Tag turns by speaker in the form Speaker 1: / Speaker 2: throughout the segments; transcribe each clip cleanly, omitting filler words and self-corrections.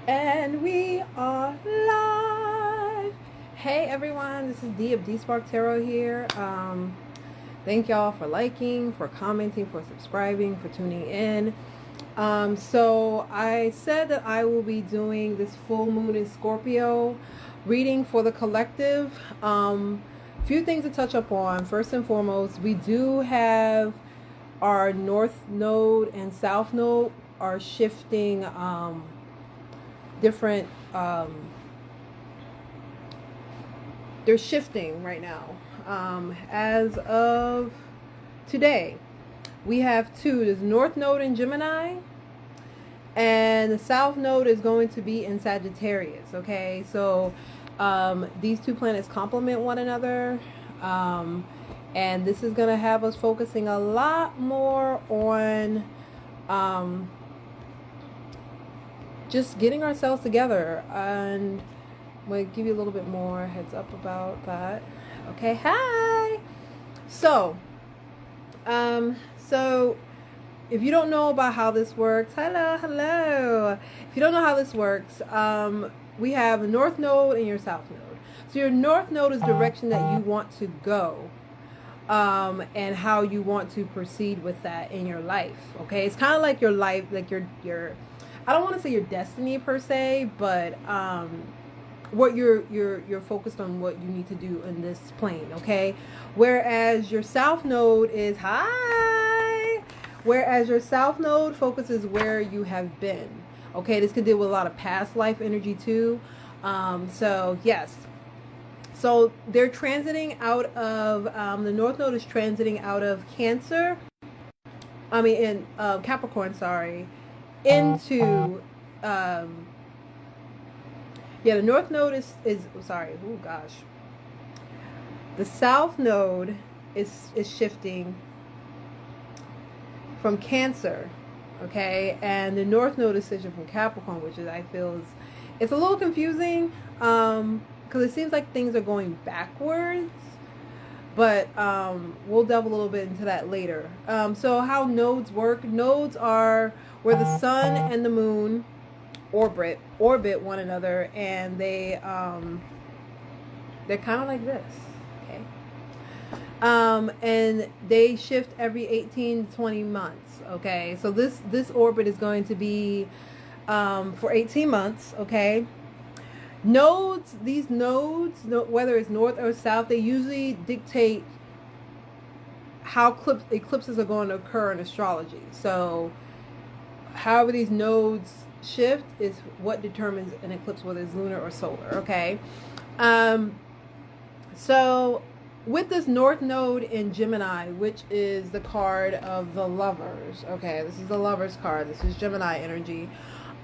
Speaker 1: And we are live. Hey everyone, this is Dee of D Spark Tarot here. Thank y'all for liking, for commenting, for subscribing, for tuning in. So I said that I will be doing this full moon in Scorpio reading for the collective. Few things to touch up on. First and foremost, we do have our north node and south node are shifting different they're shifting right now. As of today, we have two. There's north node in Gemini, and the south node is going to be in Sagittarius. Okay, so these two planets complement one another, and this is going to have us focusing a lot more on just getting ourselves together. And I'm going to give you a little bit more heads up about that. Okay, hi. So if you don't know about how this works, hello. If you don't know how this works, we have a north node and your south node. So your north node is the direction that you want to go, and how you want to proceed with that in your life. Okay, it's kind of like your life, like your I don't want to say your destiny per se, but what you're focused on, what you need to do in this plane. Okay, whereas your south node is whereas your south node focuses where you have been. Okay, this could deal with a lot of past life energy too. So yes, so they're transiting out of the north node is transiting out of Cancer. In Capricorn, sorry, into the north node is sorry, oh gosh. The south node is shifting from Cancer, okay, and the north node is shifting from Capricorn, which is, I feel, it's a little confusing, because it seems like things are going backwards, but we'll delve a little bit into that later. So how nodes work? Nodes are where the sun and the moon orbit one another, and they're kind of like this, okay? And they shift every 18 to 20 months, okay? So this orbit is going to be for 18 months, okay? These nodes, whether it's north or south, they usually dictate how eclipses are going to occur in astrology. So however these nodes shift is what determines an eclipse, whether it's lunar or solar, okay? So with this north node in Gemini, which is the card of the Lovers, okay, this is the Lovers card, this is Gemini energy.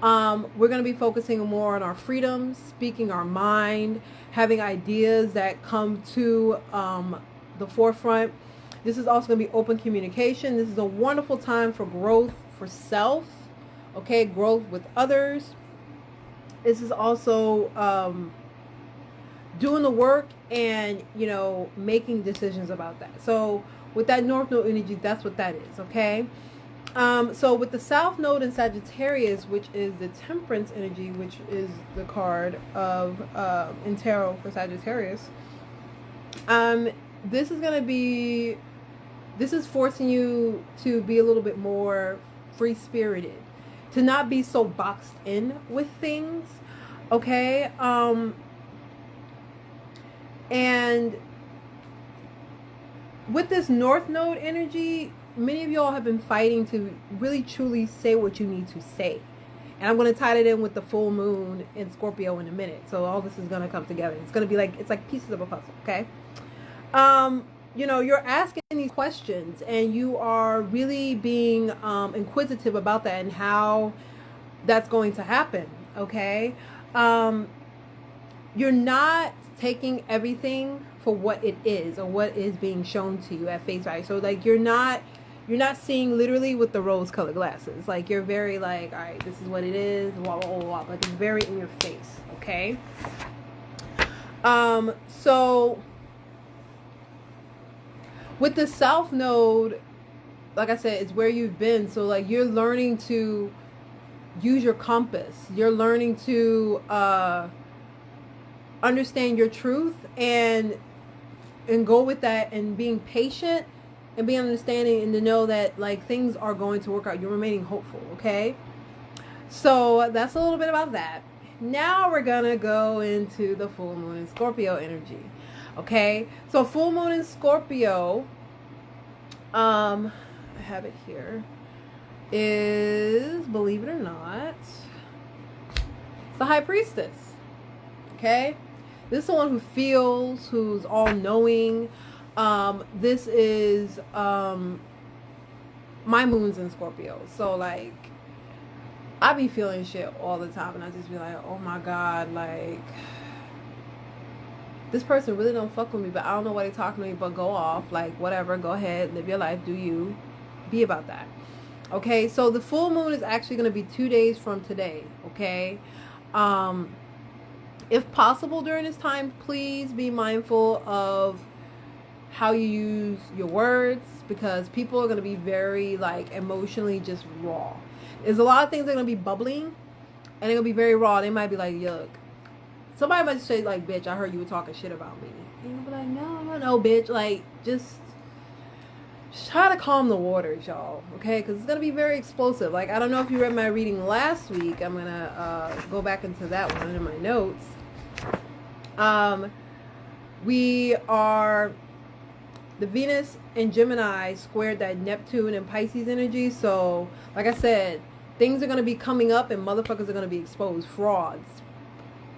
Speaker 1: We're going to be focusing more on our freedoms, speaking our mind, having ideas that come to the forefront. This is also going to be open communication. This is a wonderful time for growth, for self, okay, growth with others. This is also doing the work and, making decisions about that. So with that north node energy, that's what that is, okay? So with the south node in Sagittarius, which is the temperance energy, which is the card of in tarot for Sagittarius, this is forcing you to be a little bit more free-spirited, to not be so boxed in with things, okay? And with this north node energy, many of y'all have been fighting to really truly say what you need to say. And I'm going to tie it in with the full moon in Scorpio in a minute. So all this is going to come together. It's going to be it's like pieces of a puzzle, okay? You're asking these questions, and you are really being inquisitive about that and how that's going to happen, okay? You're not taking everything for what it is or what is being shown to you at face value. So you're not seeing literally with the rose-colored glasses. You're very all right, this is what it is, blah, blah, blah. It's very in your face, okay? So with the south node, like I said, it's where you've been. So you're learning to use your compass. You're learning to understand your truth and go with that, and being patient and being understanding, and to know that like things are going to work out. You're remaining hopeful. Okay, so that's a little bit about that. Now we're gonna go into the full moon in Scorpio energy. Okay, so full moon in Scorpio, I have it here, is, believe it or not, the High Priestess. Okay, this is the one who feels, who's all knowing. This is my moon's in Scorpio, so like I be feeling shit all the time, and I just be like, oh my god, like this person really don't fuck with me, but I don't know why they talking to me, but go off, like whatever, go ahead, live your life, do you, be about that. Okay, so the full moon is actually going to be 2 days from today. Okay, if possible during this time, please be mindful of how you use your words, because people are going to be very like emotionally just raw. There's a lot of things that are going to be bubbling, and they're going to be very raw. They might be like, yuck. Somebody might say like, bitch, I heard you were talking shit about me. And you'll be like, no, bitch. Like, just try to calm the waters, y'all. Okay? Because it's going to be very explosive. Like, I don't know if you read my reading last week. I'm going to go back into that one in my notes. We are... The Venus and Gemini squared that Neptune and Pisces energy. So, like I said, things are going to be coming up and motherfuckers are going to be exposed. Frauds.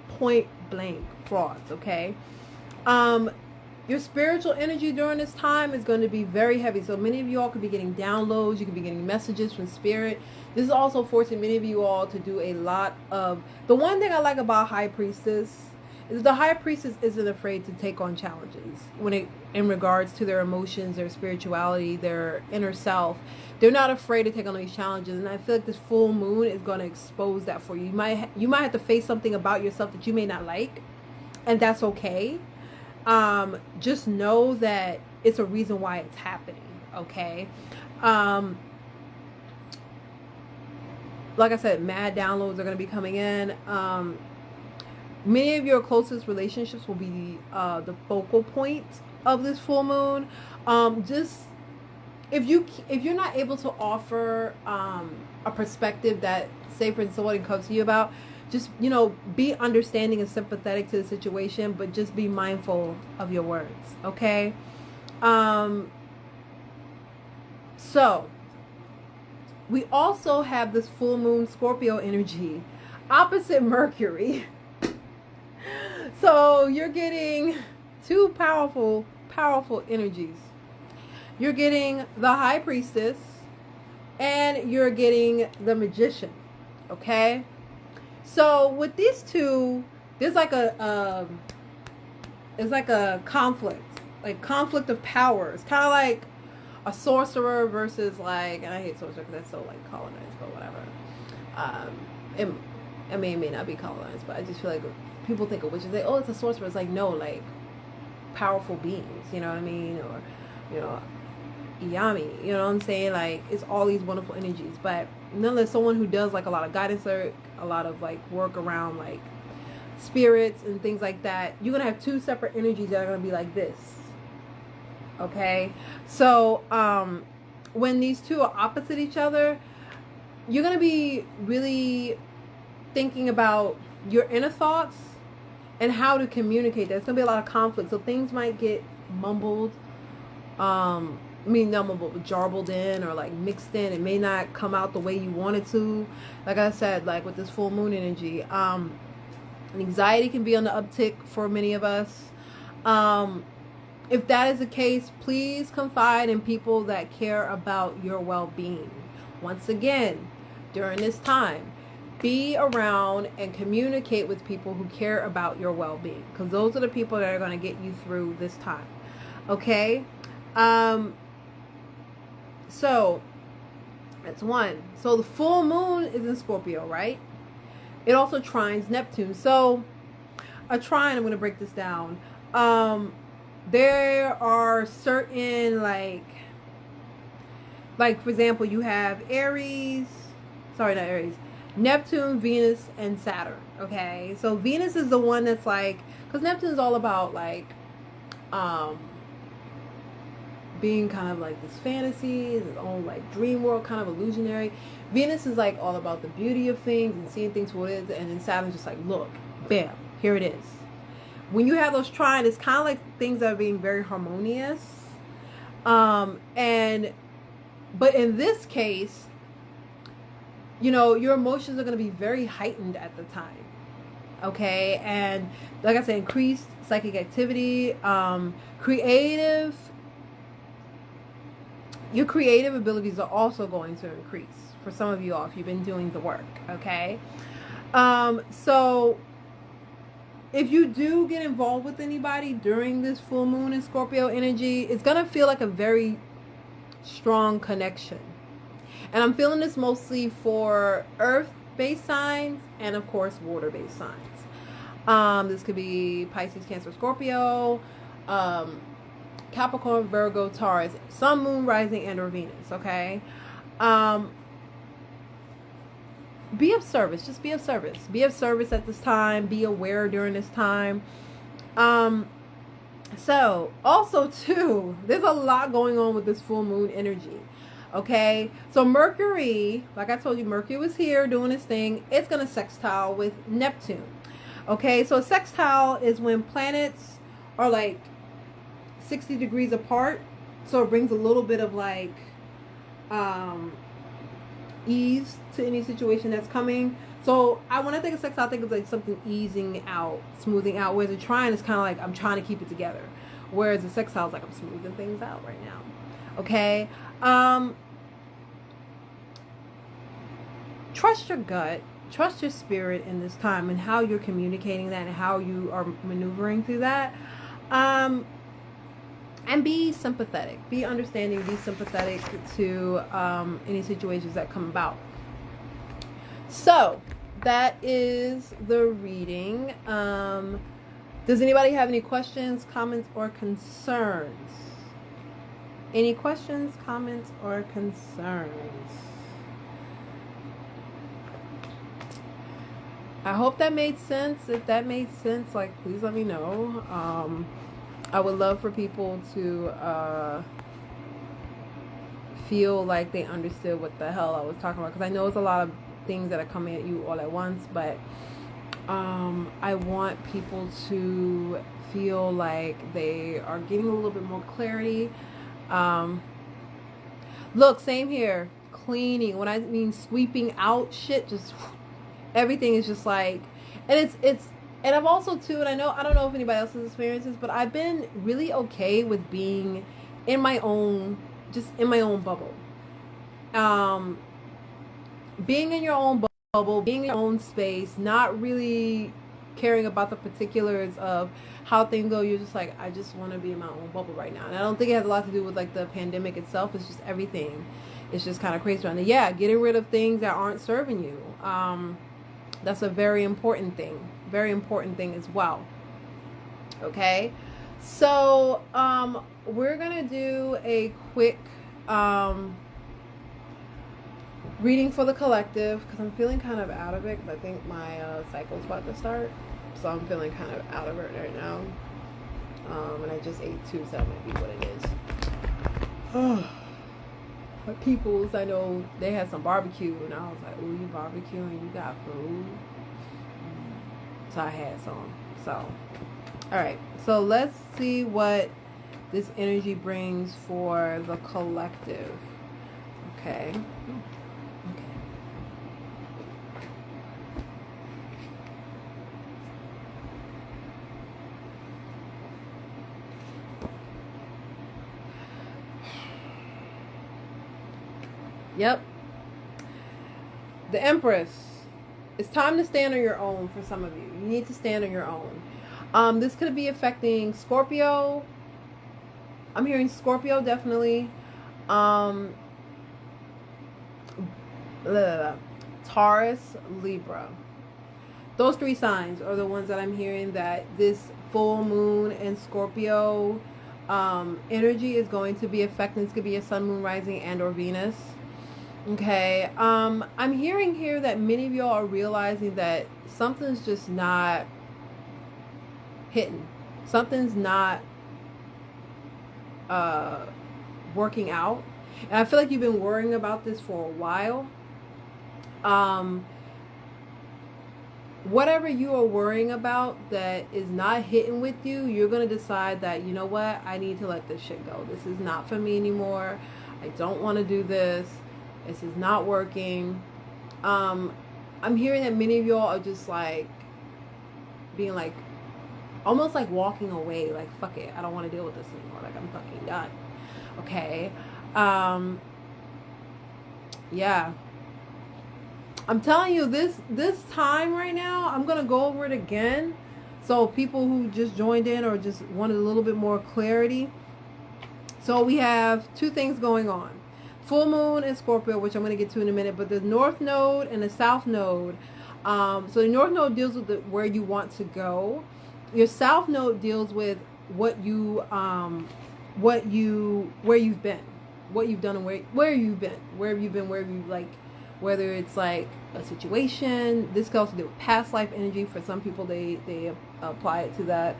Speaker 1: Point blank. Frauds, okay? Your spiritual energy during this time is going to be very heavy. So many of you all could be getting downloads. You could be getting messages from spirit. This is also forcing many of you all to do a lot of... The one thing I like about High Priestess is the High Priestess isn't afraid to take on challenges in regards to their emotions, their spirituality, their inner self. They're not afraid to take on these challenges, and I feel like this full moon is going to expose that for you. You might have to face something about yourself that you may not like, and that's okay. Just know that it's a reason why it's happening. Okay. Like I said, mad downloads are going to be coming in. Many of your closest relationships will be the focal point of this full moon. Just if you're not able to offer a perspective that, say for instance, somebody comes to you about, just be understanding and sympathetic to the situation, but just be mindful of your words. Okay. So we also have this full moon Scorpio energy opposite Mercury. So you're getting two powerful energies. You're getting the High Priestess and you're getting the Magician. Okay? So with these two, there's like it's like a conflict of powers. Kind of like a sorcerer versus like, and I hate sorcerer because that's so like colonized, but whatever. It may not be colonized, but I just feel like people think of witches, oh, it's a sorcerer. It's like, no, like powerful beings, you know what I mean? Or, Iyami, you know what I'm saying? Like, it's all these wonderful energies. But nonetheless, someone who does like a lot of guidance work, a lot of like work around like spirits and things like that, you're gonna have two separate energies that are gonna be like this. Okay? So when these two are opposite each other, you're gonna be really thinking about your inner thoughts and how to communicate. There's gonna be a lot of conflict, so things might get mumbled, not mumbled, but jarbled in or like mixed in. It may not come out the way you want it to. Like I said, like with this full moon energy, anxiety can be on the uptick for many of us. If that is the case, please confide in people that care about your well-being. Once again, during this time, be around and communicate with people who care about your well-being, because those are the people that are going to get you through this time. Okay? So that's one. So the full moon is in Scorpio, right? It also trines Neptune. So a trine, I'm going to break this down. There are certain like for example, you have Aries. Sorry, not Aries. Neptune, Venus, and Saturn. Okay, so Venus is the one that's like, because Neptune is all about like um being kind of like this fantasy, its own like dream world, kind of illusionary. Venus is like all about the beauty of things and seeing things for what it is, and then Saturn's just like, look, bam, here it is. When you have those trine, it's kind of like things that are being very harmonious. And but in this case, you know, your emotions are going to be very heightened at the time. Okay, and like I said, increased psychic activity, creative. Your creative abilities are also going to increase for some of you all if you've been doing the work. Okay, so if you do get involved with anybody during this full moon in Scorpio energy, it's gonna feel like a very strong connection. And I'm feeling this mostly for earth-based signs and, of course, water-based signs. This could be Pisces, Cancer, Scorpio, Capricorn, Virgo, Taurus, Sun, Moon, Rising, and or Venus, okay? Be of service. Just be of service. Be of service at this time. Be aware during this time. So, also, too, there's a lot going on with this full moon energy. Okay, so Mercury, like I told you, Mercury was here doing its thing. It's going to sextile with Neptune. Okay, so a sextile is when planets are like 60 degrees apart. So it brings a little bit of like ease to any situation that's coming. So when I think of sextile, I think of like something easing out, smoothing out. Whereas a trine is kind of like I'm trying to keep it together. Whereas a sextile is like I'm smoothing things out right now. Okay. Trust your gut, trust your spirit in this time and how you're communicating that and how you are maneuvering through that. And be sympathetic, be understanding, be sympathetic to any situations that come about. So that is the reading. Does anybody have any questions, comments, or concerns? Any questions, comments, or concerns? I hope that made sense. If that made sense, like, please let me know. I would love for people to feel like they understood what the hell I was talking about. Because I know it's a lot of things that are coming at you all at once. But I want people to feel like they are getting a little bit more clarity. Look, same here. Cleaning. When I mean sweeping out shit, just everything is just like, and it's and I've also too, and I don't know if anybody else has experienced this, but I've been really okay with being in my own bubble. Being in your own bubble, being in your own space, not really caring about the particulars of how things go. You're just like, I just want to be in my own bubble right now. And I don't think it has a lot to do with like the pandemic itself. It's just everything. It's just kind of crazy around it. Yeah, getting rid of things that aren't serving you. That's a very important thing. Very important thing as well. Okay. So, we're going to do a quick, reading for the collective because I'm feeling kind of out of it because I think my cycle's about to start. So I'm feeling kind of out of it right now. And I just ate too, so that might be what it is. But peoples, I know they had some barbecue, and I was like, "Ooh, you barbecuing? You got food?" So I had some. So, all right. So let's see what this energy brings for the collective. Okay. Yep. The Empress. It's time to stand on your own for some of you. You need to stand on your own. This could be affecting Scorpio. I'm hearing Scorpio definitely. Taurus, Libra. Those three signs are the ones that I'm hearing that this full moon and Scorpio energy is going to be affecting. This could be a sun, moon, rising, and or Venus. Okay. I'm hearing here that many of y'all are realizing that something's just not hitting. Something's not uh working out. And I feel like you've been worrying about this for a while. Um Whatever you are worrying about that is not hitting with you, you're going to decide that, you know what, I need to let this shit go. This is not for me anymore. I don't want to do this. This is not working. I'm hearing that many of y'all are just like being like almost like walking away, like fuck it, I don't want to deal with this anymore, like I'm fucking done. Okay. um yeah, I'm telling you, this time right now, I'm gonna go over it again, so people who just joined in or just wanted a little bit more clarity. So we have two things going on: full moon and Scorpio, which I'm gonna get to in a minute. But the North Node and the South Node. So the North Node deals with where you want to go. Your South Node deals with where you've been, what you've done, and where you've been, where you like, whether it's like a situation. This can also do with past life energy. For some people, they apply it to that.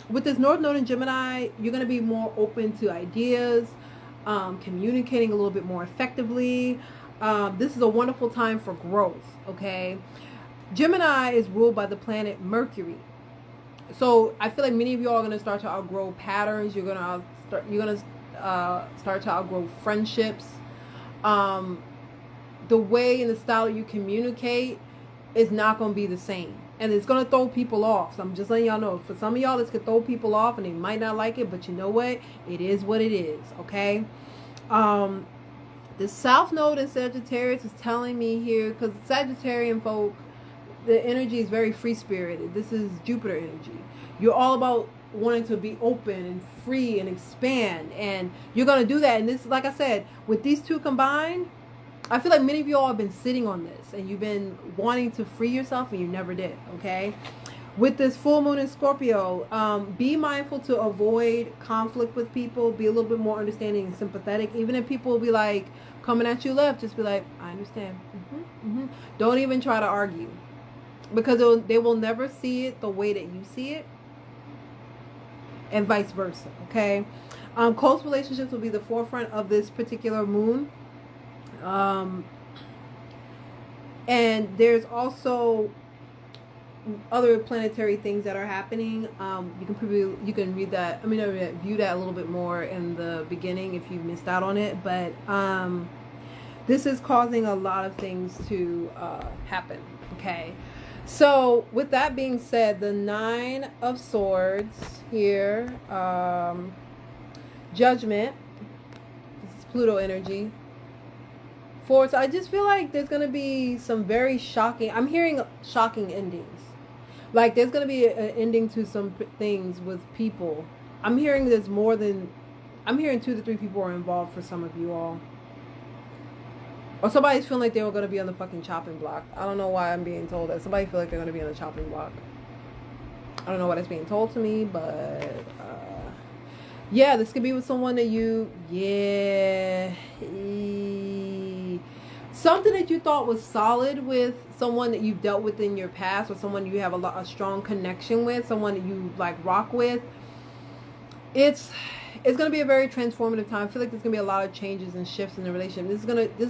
Speaker 1: With this North Node in Gemini, you're going to be more open to ideas, communicating a little bit more effectively. This is a wonderful time for growth. Okay, Gemini is ruled by the planet Mercury. So I feel like many of you are going to start to outgrow patterns. You're going to start to outgrow friendships. The way and the style you communicate is not going to be the same. And it's going to throw people off. So I'm just letting y'all know. For some of y'all, this could throw people off and they might not like it. But you know what? It is what it is. Okay? The South Node in Sagittarius is telling me here, because Sagittarian folk, the energy is very free-spirited. This is Jupiter energy. You're all about wanting to be open and free and expand. And you're going to do that. And this, like I said, with these two combined, I feel like many of you all have been sitting on this and you've been wanting to free yourself and you never did. Okay? With this full moon in Scorpio, be mindful to avoid conflict with people. Be a little bit more understanding and sympathetic. Even if people will be like coming at you left, just be like, I understand. Don't even try to argue, because they will never see it the way that you see it, and vice versa. Okay? Close relationships will be the forefront of this particular moon. And there's also other planetary things that are happening. You can read that. View that a little bit more in the beginning if you missed out on it. But this is causing a lot of things to happen. Okay. So with that being said, the Nine of Swords here, Judgment. This is Pluto energy. So I just feel like there's going to be some very shocking, I'm hearing shocking endings. Like there's going to be an ending to some things with people. I'm hearing 2 to 3 people are involved for some of you all. Or somebody's feeling like they were going to be on the fucking chopping block. I don't know why I'm being told that. Somebody feel like they're going to be on the chopping block. I don't know why that's being told to me, but yeah, this could be with someone that something that you thought was solid with someone that you've dealt with in your past, or someone you have a strong connection with, someone that you like rock with. It's going to be a very transformative time. I feel like there's going to be a lot of changes and shifts in the relationship. This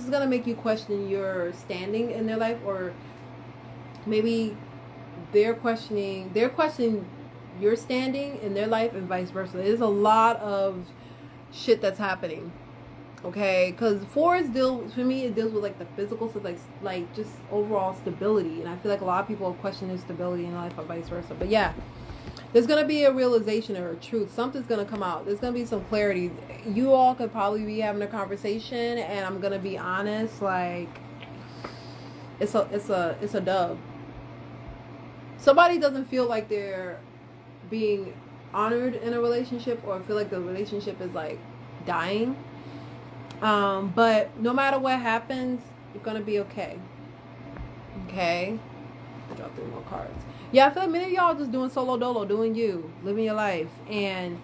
Speaker 1: is going to make you question your standing in their life, or maybe they're questioning your standing in their life, and vice versa. There's a lot of shit that's happening. Okay, because it deals with like the physical stuff, like just overall stability, and I feel like a lot of people are questioning stability in life, or vice versa. But yeah, there's gonna be a realization or a truth. Something's gonna come out. There's gonna be some clarity. You all could probably be having a conversation, and I'm gonna be honest, like it's a dub. Somebody doesn't feel like they're being honored in a relationship, or feel like the relationship is like dying. But no matter what happens, you're gonna be okay. Okay? I'll drop 3 more cards. Yeah, I feel like many of y'all just doing solo dolo, doing you, living your life. And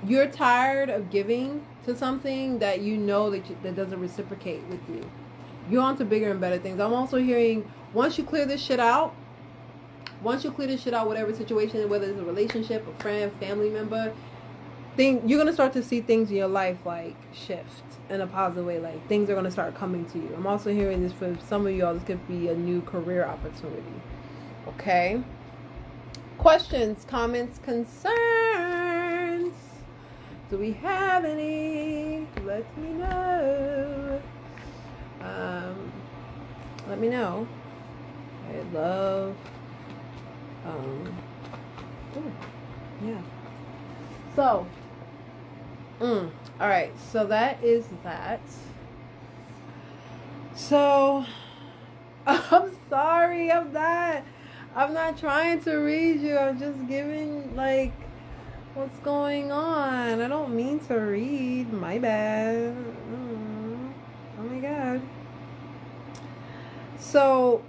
Speaker 1: You're tired of giving to something that you know that doesn't reciprocate with you. You're on to bigger and better things. I'm also hearing once you clear this shit out, whatever situation, whether it's a relationship, a friend, family member, you're gonna start to see things in your life like shift in a positive way. Like things are gonna start coming to you. I'm also hearing this for some of y'all. This could be a new career opportunity. Okay. Questions, comments, concerns. Do we have any? Let me know. Let me know. I love. Ooh, yeah. So. All right. So that is that. So. I'm sorry. I'm not trying to read you. I'm just giving like what's going on. I don't mean to read. My bad. Oh my god. So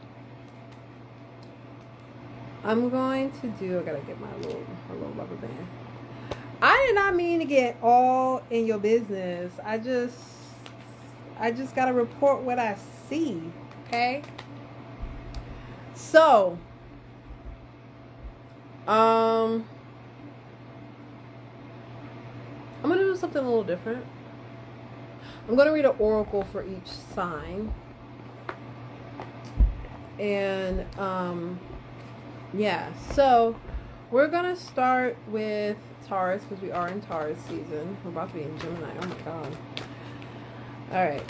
Speaker 1: I'm going to do. I gotta get my little rubber band. I did not mean to get all in your business. I just gotta report what I see. Okay. So. I'm going to do something a little different. I'm going to read an oracle for each sign. And, yeah. So, we're going to start with Taurus because we are in Taurus season. We're about to be in Gemini. Oh, my God. All right.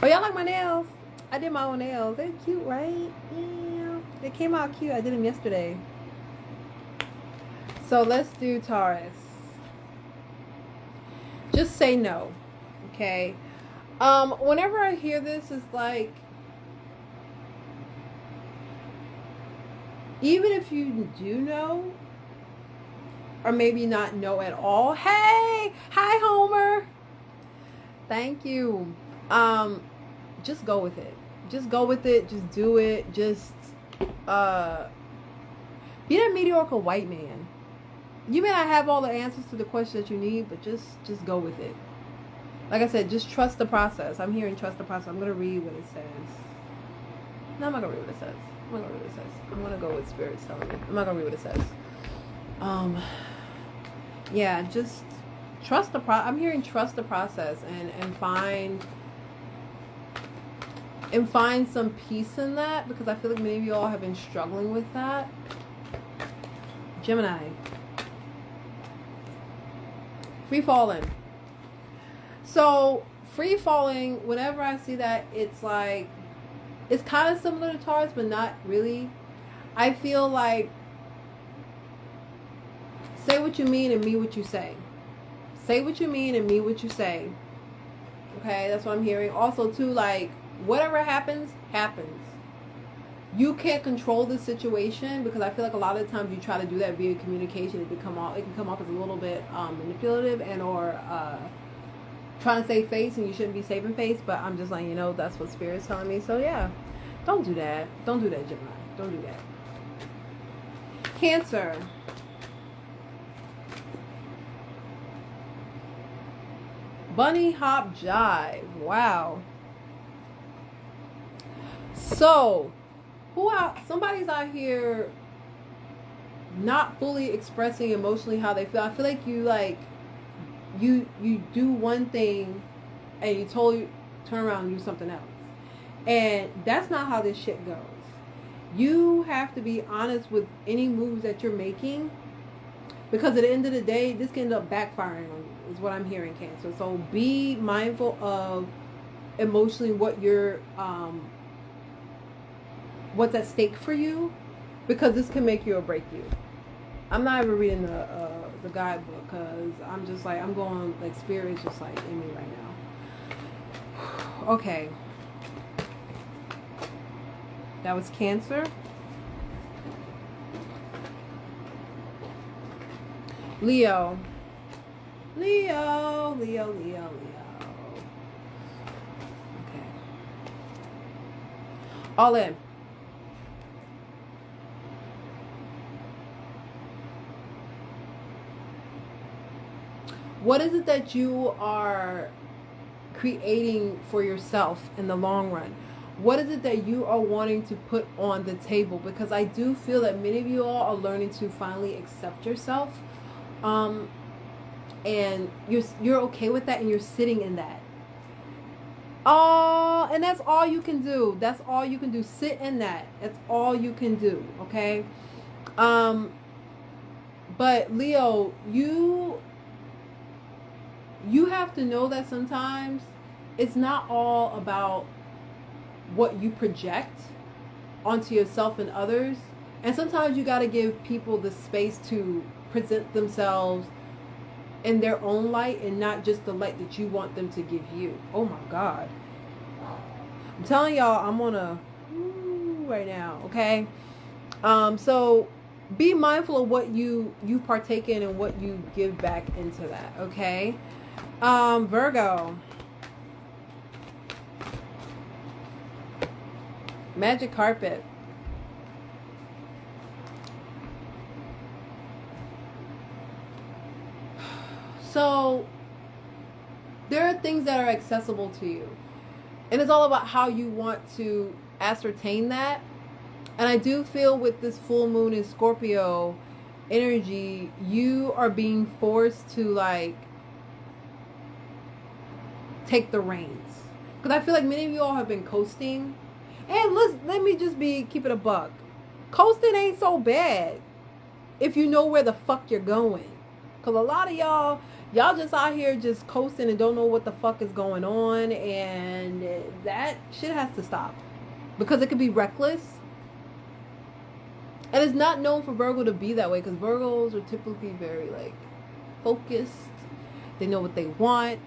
Speaker 1: Oh, y'all like my nails? I did my own nails. They're cute, right? Yeah. They came out cute. I did them yesterday. So let's do Taurus. Just say no. Okay. Whenever I hear this, it's like, even if you do know, or maybe not know at all. Hey, hi Homer. Thank you. Just go with it. Just go with it. Just do it. Just be that mediocre white man. You may not have all the answers to the questions that you need, but just go with it. Like I said, just trust the process. I'm hearing trust the process. I'm going to read what it says. No, I'm not going to read what it says. I'm going to go with Spirit's telling me. I'm not going to read what it says. Yeah, just trust the process. I'm hearing trust the process and find some peace in that, because I feel like many of you all have been struggling with that. Gemini. Free falling. So free falling, whenever I see that, it's like, it's kind of similar to Taurus, but not really. I feel like say what you mean and mean what you say. Say what you mean and mean what you say. Okay, that's what I'm hearing. Also too, like, whatever happens, happens. You can't control the situation, because I feel like a lot of times you try to do that via communication. It can come off as a little bit manipulative and or trying to save face, and you shouldn't be saving face. But I'm just letting you know that's what Spirit's telling me. So yeah, don't do that. Don't do that, Gemini. Don't do that. Cancer. Bunny hop jive. Wow. So, somebody's out here not fully expressing emotionally how they feel. I feel like you do one thing and you totally turn around and do something else. And that's not how this shit goes. You have to be honest with any moves that you're making, because at the end of the day, this can end up backfiring on you, is what I'm hearing, Cancer. So be mindful of emotionally what's at stake for you, because this can make you or break you. I'm not even reading the guidebook, because I'm just like, I'm going, like, Spirit is just like in me right now. Okay. That was Cancer. Leo. Leo. Okay. All in. What is it that you are creating for yourself in the long run? What is it that you are wanting to put on the table? Because I do feel that many of you all are learning to finally accept yourself, and you're okay with that, and you're sitting in that. Oh, and that's all you can do. That's all you can do. Sit in that. That's all you can do. Okay. But Leo, you have to know that sometimes it's not all about what you project onto yourself and others. And sometimes you got to give people the space to present themselves in their own light and not just the light that you want them to give you. Oh my God. I'm telling y'all, I'm on a right now, okay? So be mindful of what you partake in and what you give back into that, okay? Virgo. Magic carpet. So there are things that are accessible to you, and it's all about how you want to ascertain that. And I do feel with this full moon in Scorpio energy, you are being forced to like take the reins, because I feel like many of you all have been coasting. And let me just keep it a buck. Coasting ain't so bad if you know where the fuck you're going. Because a lot of y'all just out here just coasting and don't know what the fuck is going on. And that shit has to stop. Because it could be reckless. And it's not known for Virgo to be that way. Because Virgos are typically very like focused. They know what they want.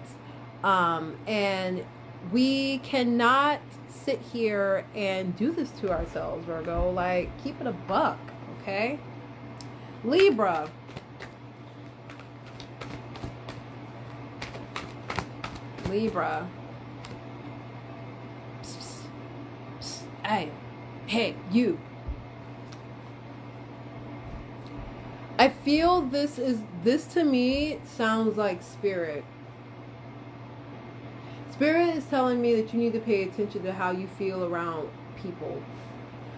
Speaker 1: And we cannot sit here and do this to ourselves, Virgo. Like, keep it a buck, okay? Libra. Libra. Psst, psst, psst. Hey, you. I feel this to me sounds like spirit. Spirit is telling me that you need to pay attention to how you feel around people,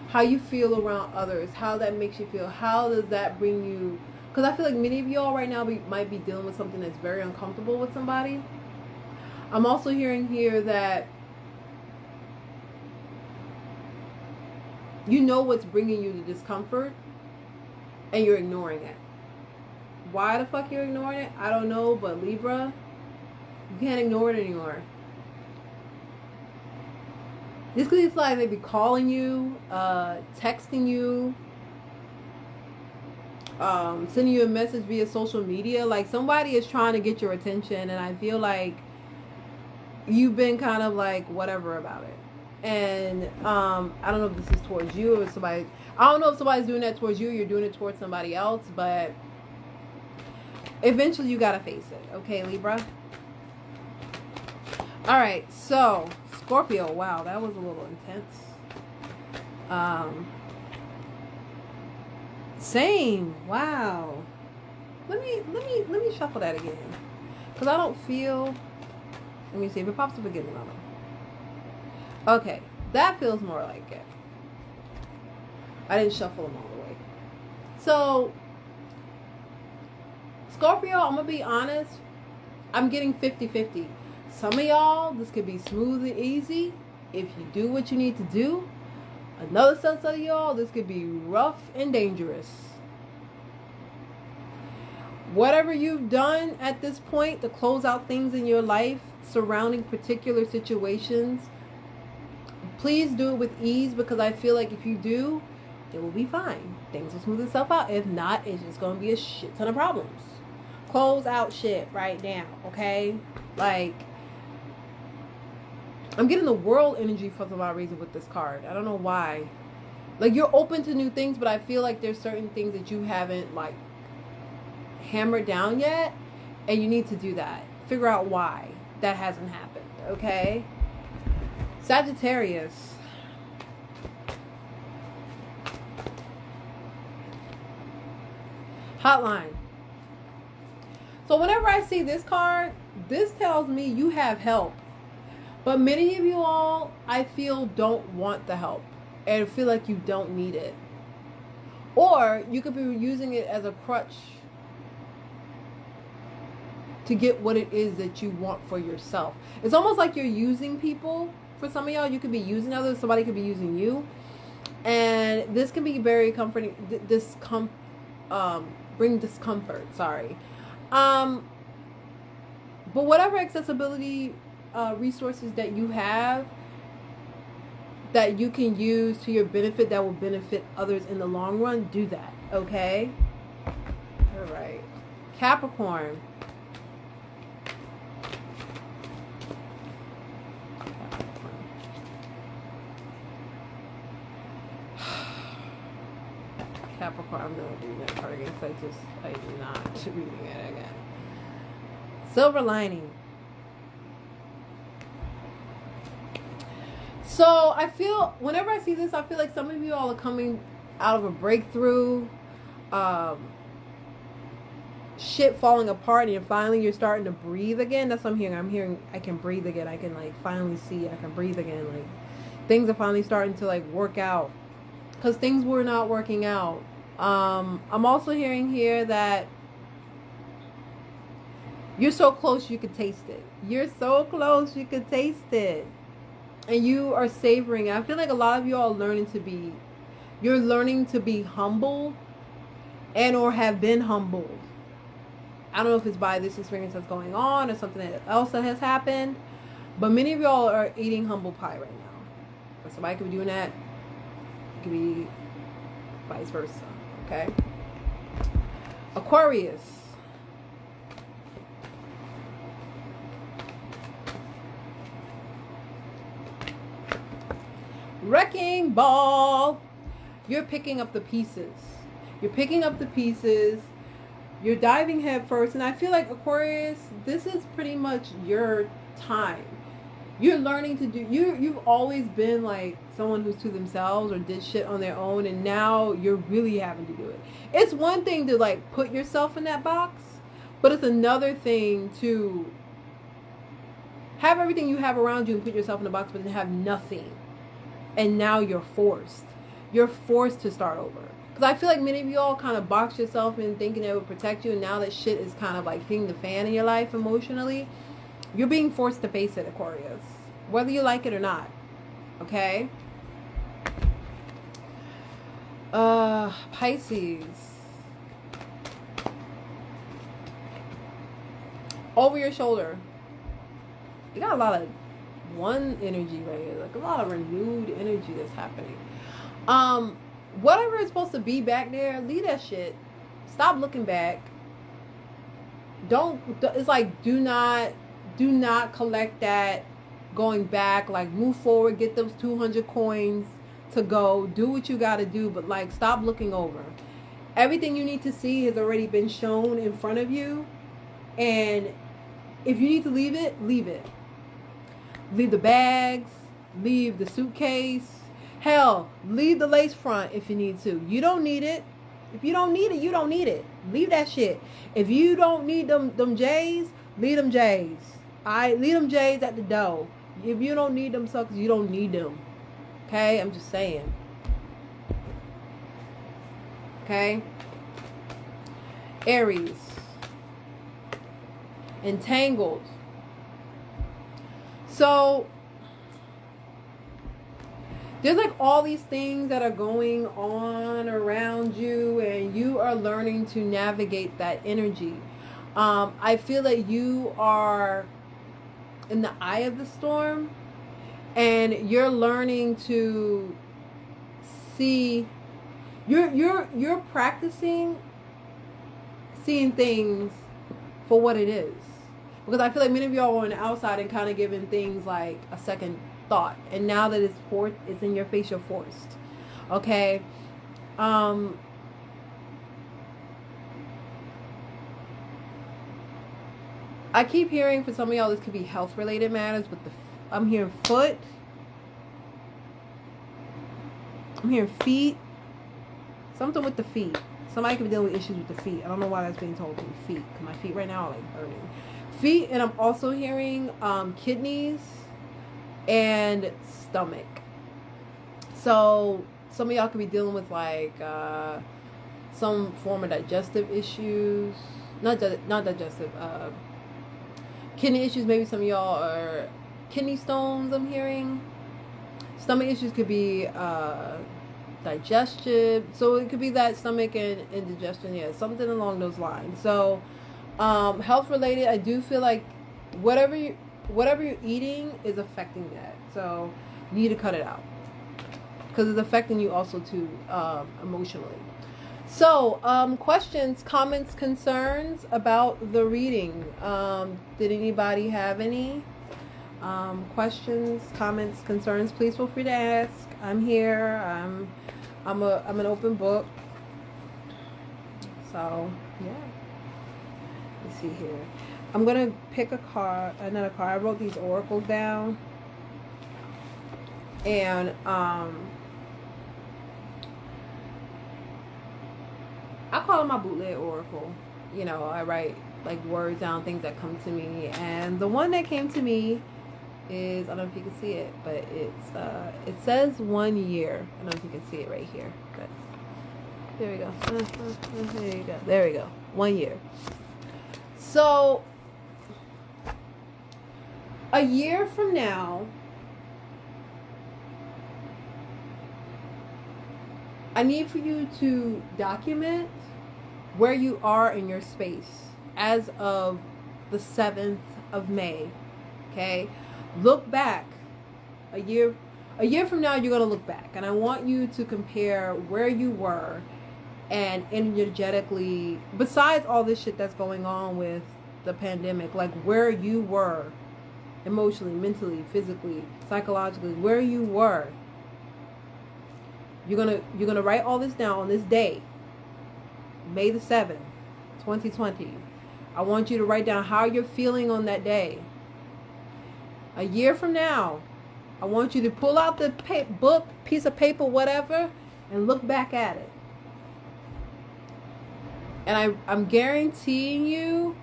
Speaker 1: how you feel around others, how that makes you feel. How does that bring you? Because I feel like many of you all right now might be dealing with something that's very uncomfortable with somebody. I'm also hearing here that you know what's bringing you the discomfort and you're ignoring it. Why the fuck you're ignoring it? I don't know, but Libra, you can't ignore it anymore. This could be like they be calling you, texting you, sending you a message via social media. Like somebody is trying to get your attention, and I feel like you've been kind of like whatever about it. And I don't know if this is towards you or somebody. I don't know if somebody's doing that towards you or you're doing it towards somebody else, but eventually you gotta face it. Okay, Libra? Alright, so Scorpio, wow, that was a little intense. Same, wow. Let me shuffle that again, because I don't feel. Let me see if it pops up again. Okay, that feels more like it. I didn't shuffle them all the way. So Scorpio, I'm gonna be honest, I'm getting 50-50. Some of y'all, this could be smooth and easy if you do what you need to do. Another set of y'all, this could be rough and dangerous. Whatever you've done at this point to close out things in your life surrounding particular situations, please do it with ease, because I feel like if you do, it will be fine. Things will smooth itself out. If not, it's just going to be a shit ton of problems. Close out shit right now, okay? Like, I'm getting the world energy for some odd reason with this card. I don't know why. Like, you're open to new things, but I feel like there's certain things that you haven't, like, hammered down yet, and you need to do that. Figure out why that hasn't happened, okay? Sagittarius. Hotline. So whenever I see this card, this tells me you have help. But many of you all, I feel, don't want the help and feel like you don't need it. Or you could be using it as a crutch to get what it is that you want for yourself. It's almost like you're using people. For some of y'all, you could be using others. Somebody could be using you. And this can be very comforting. Bring discomfort. Sorry. But whatever accessibility resources that you have that you can use to your benefit that will benefit others in the long run, do that. Okay? All right. Capricorn. Capricorn, I'm going to read that card again because I'm not reading it again. Silver lining. So I feel, whenever I see this, I feel like some of you all are coming out of a breakthrough, shit falling apart, and finally you're starting to breathe again. That's what I'm hearing. I'm hearing I can breathe again. I can like finally see. I can breathe again. Like things are finally starting to like work out because things were not working out. I'm also hearing here that you're so close you could taste it. You're so close you could taste it. And you are savoring it. I feel like a lot of you all you're learning to be humble and or have been humbled. I don't know if it's by this experience that's going on or something else that has happened. But many of y'all are eating humble pie right now. Or somebody could be doing that. It could be vice versa. Okay? Aquarius. Wrecking ball. You're picking up the pieces. You're picking up the pieces. You're diving head first. And I feel like Aquarius, this is pretty much your time. You're learning to do, you've always been like someone who's to themselves or did shit on their own, and now you're really having to do it. It's one thing to like put yourself in that box, but it's another thing to have everything you have around you and put yourself in the box, but then have nothing. And now you're forced. You're forced to start over. Because I feel like many of you all kind of box yourself in thinking it would protect you, and now that shit is kind of like hitting the fan in your life emotionally, you're being forced to face it, Aquarius. Whether you like it or not. Okay? Pisces. Over your shoulder. You got a lot of one energy right here. Like a lot of renewed energy that's happening. Whatever is supposed to be back there, leave that shit. Stop looking back. It's like do not collect that going back. Like move forward, get those 200 coins to go, do what you got to do, but like stop looking over. Everything you need to see has already been shown in front of you, and if you need to leave it, leave it. Leave the bags, leave the suitcase, hell, leave the lace front if you need to. You don't need it. If you don't need it, you don't need it. Leave that shit. If you don't need them J's, leave them J's. Alright, leave them J's at the door. If you don't need them suckers, you don't need them. Okay, I'm just saying. Okay. Aries. Entangled. So there's like all these things that are going on around you, and you are learning to navigate that energy. I feel that you are in the eye of the storm, and you're learning to see. You're practicing seeing things for what it is, because I feel like many of y'all are on the outside and kind of giving things like a second thought, and now that it's in your face, you're forced. Okay. I keep hearing for some of y'all this could be health related matters, but I'm hearing foot, I'm hearing feet, something with the feet, Somebody could be dealing with issues with the feet. I don't know why that's being told to me. Feet. Because my feet right now are like hurting. Feet, and I'm also hearing kidneys and stomach. So some of y'all could be dealing with like some form of digestive issues. Not digestive. Kidney issues. Maybe some of y'all are kidney stones, I'm hearing. Stomach issues could be digestion. So it could be that stomach and indigestion. Yeah, something along those lines. So health related, I do feel like whatever you're eating is affecting that. So you need to cut it out. Because it's affecting you also too, emotionally. So, questions, comments, concerns about the reading. Did anybody have any questions, comments, concerns? Please feel free to ask. I'm here. I'm an open book. So, yeah. Let's see here. I'm gonna pick another card. I wrote these oracles down, and I call them my bootleg oracle. You know, I write like words down, things that come to me. And the one that came to me is, I don't know if you can see it, but it says 1 year. I don't know if you can see it right here. But there we go. There you go. There we go. 1 year. So a year from now, I need for you to document where you are in your space as of the 7th of May. Okay? Look back. A year from now, you're going to look back. And I want you to compare where you were and energetically, besides all this shit that's going on with the pandemic, like where you were emotionally, mentally, physically, psychologically, where you were. You're gonna write all this down on this day, May the 7th, 2020. I want you to write down how you're feeling on that day. A year from now, I want you to pull out the book, piece of paper, whatever, and look back at it. And I'm guaranteeing you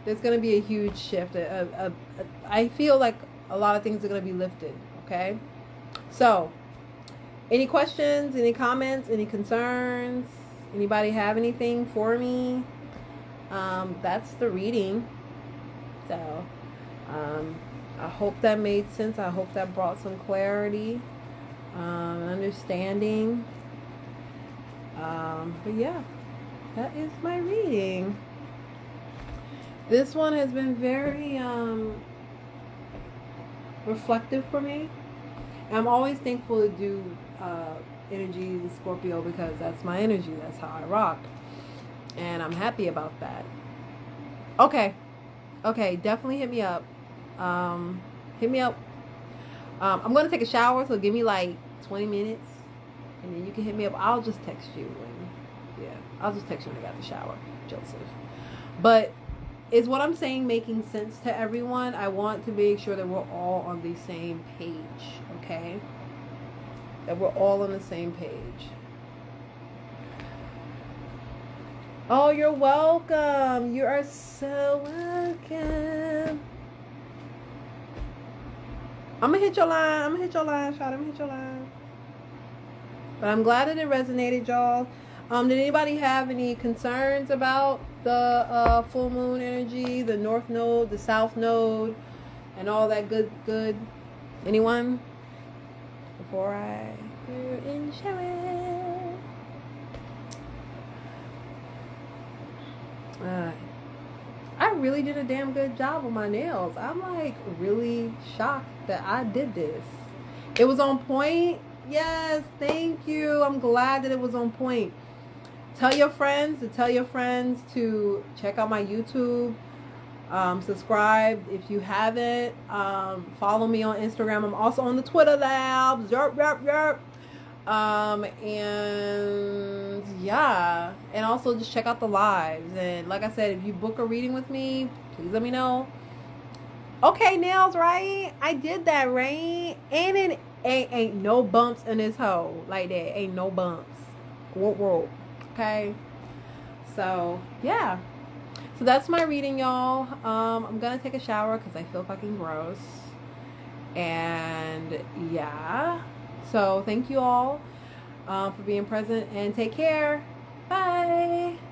Speaker 1: there's going to be a huge shift. I feel like a lot of things are going to be lifted, okay? So, any questions, any comments, any concerns? Anybody have anything for me? That's the reading. So, I hope that made sense. I hope that brought some clarity, understanding. But yeah, that is my reading. This one has been very reflective for me. And I'm always thankful to do energy with Scorpio because that's my energy. That's how I rock. And I'm happy about that. Okay, definitely hit me up. Hit me up. I'm going to take a shower, so give me like 20 minutes. And then you can hit me up. I'll just text you. I'll just text you when I got the shower, Joseph. But is what I'm saying making sense to everyone? I want to make sure that we're all on the same page, okay? That we're all on the same page. Oh, you're welcome. You are so welcome. I'm going to hit your line. I'm going to hit your line, Shot. I'm going to hit your line. But I'm glad that it resonated, y'all. Did anybody have any concerns about the full moon energy, the north node, the south node, and all that good? Anyone? Before I go in shower. I really did a damn good job on my nails. I'm like really shocked that I did this. It was on point. Yes, thank you. I'm glad that it was on point. Tell your friends to check out my YouTube. Subscribe if you haven't. Follow me on Instagram. I'm also on the Twitter Labs. Yerp. And yeah, and also just check out the lives. And like I said, if you book a reading with me, please let me know. Okay, nails, right? I did that, right? And it ain't no bumps in this hole like that. Ain't no bumps. Whoa. Okay. So yeah. So that's my reading, y'all. I'm gonna take a shower because I feel fucking gross. And yeah. So thank you all for being present and take care. Bye.